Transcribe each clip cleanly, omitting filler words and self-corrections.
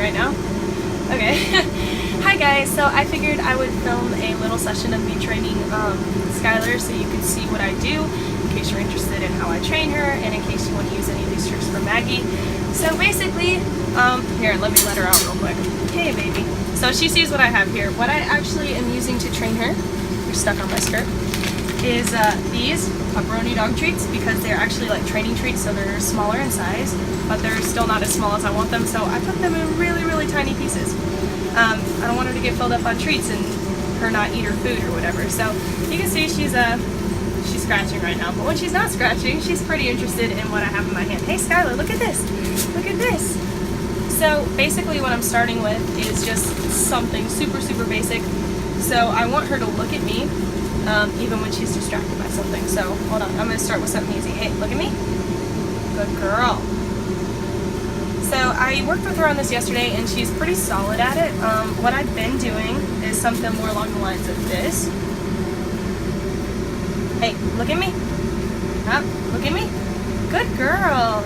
right now? Okay. Hi guys, so I figured I would film a little session of me training Skylar so you could see what I do in case you're interested in how I train her and in case you want to use any of these tricks for Maggie. So basically, here, let me let her out real quick. Hey baby. So she sees what I have here. What I actually am using to train her, you're stuck on my skirt, is these pepperoni dog treats, because they're actually like training treats, so they're smaller in size, but they're still not as small as I want them, so I put them in really, really tiny pieces. I don't want her to get filled up on treats and her not eat her food or whatever. So you can see she's scratching right now, but when she's not scratching, she's pretty interested in what I have in my hand. Hey Skylar, look at this! Look at this! So basically what I'm starting with is just something super, super basic. So I want her to look at me, even when she's distracted by something. So hold on, I'm going to start with something easy. Hey, look at me. Good girl. So I worked with her on this yesterday and she's pretty solid at it. What I've been doing is something more along the lines of this. Hey, look at me. Up, look at me. Good girl.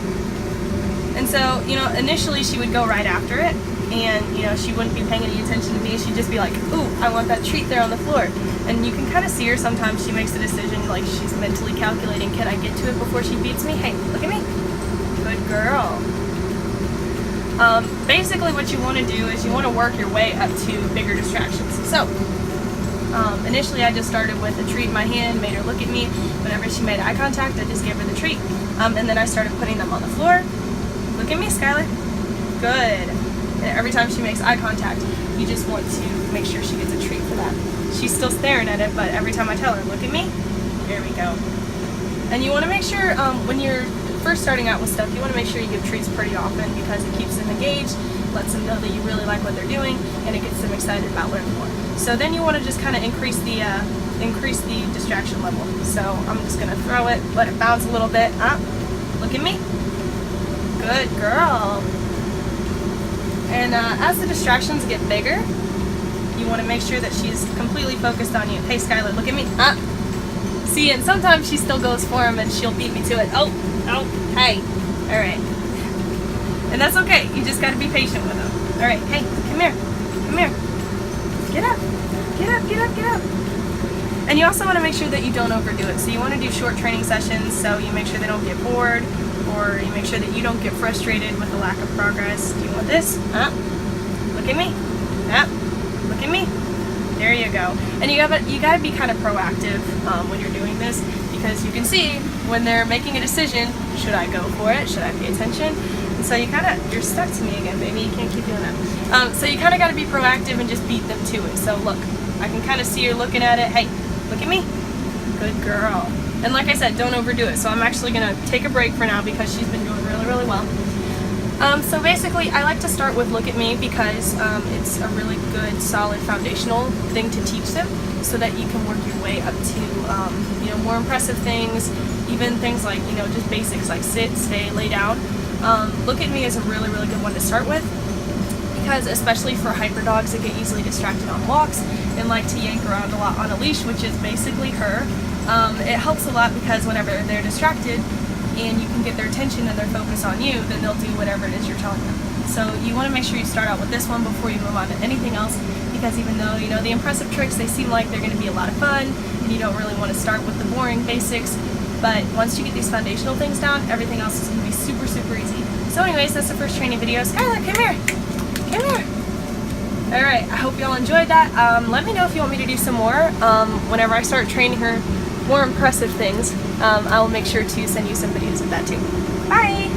And so, you know, initially she would go right after it and, you know, she wouldn't be paying any attention to me. She'd just be like, ooh, I want that treat there on the floor. And you can kind of see her sometimes. She makes a decision, like she's mentally calculating, can I get to it before she beats me? Hey, look at me. Good girl. Basically what you want to do is you want to work your way up to bigger distractions. So, initially I just started with a treat in my hand, made her look at me. Whenever she made eye contact, I just gave her the treat. And then I started putting them on the floor. Look at me, Skylar. Good. And every time she makes eye contact, you just want to make sure she gets a treat for that. She's still staring at it, but every time I tell her, look at me, here we go. And you want to make sure when you're first starting out with stuff, you want to make sure you give treats pretty often because it keeps them engaged, lets them know that you really like what they're doing, and it gets them excited about learning more. So then you want to just kind of increase the distraction level. So I'm just going to throw it, let it bounce a little bit. Look at me. Good girl. And as the distractions get bigger, you want to make sure that she's completely focused on you. Hey Skylar, look at me. See, and sometimes she still goes for him and she'll beat me to it. Oh, hey. Alright. And that's okay. You just got to be patient with him. Alright, hey, come here. Come here. Get up. Get up, get up, get up. And you also want to make sure that you don't overdo it. So you want to do short training sessions so you make sure they don't get bored, or you make sure that you don't get frustrated with the lack of progress. Do you want this? Look at me. Look at me. There you go. And you gotta be kind of proactive when you're doing this, because you can see when they're making a decision, should I go for it? Should I pay attention? And so you're stuck to me again, baby. You can't keep doing that. So you kind of got to be proactive and just beat them to it. So look, I can kind of see her looking at it. Hey, look at me. Good girl. And like I said, don't overdo it. So I'm actually going to take a break for now because she's been doing really, really well. So basically, I like to start with look at me because it's a really good, solid, foundational thing to teach them so that you can work your way up to, you know, more impressive things, even things like, you know, just basics like sit, stay, lay down. Look at me is a really, really good one to start with because especially for hyper dogs that get easily distracted on walks and like to yank around a lot on a leash, which is basically her, it helps a lot because whenever they're distracted and you can get their attention and their focus on you, then they'll do whatever it is you're telling them. So you want to make sure you start out with this one before you move on to anything else, because even though, you know, the impressive tricks, they seem like they're going to be a lot of fun and you don't really want to start with the boring basics, but once you get these foundational things down, everything else is going to be super, super easy. So anyways, that's the first training video. Skylar, come here. Come here. Alright, I hope y'all enjoyed that. Let me know if you want me to do some more. Whenever I start training her more impressive things, I will make sure to send you some videos of that too. Bye!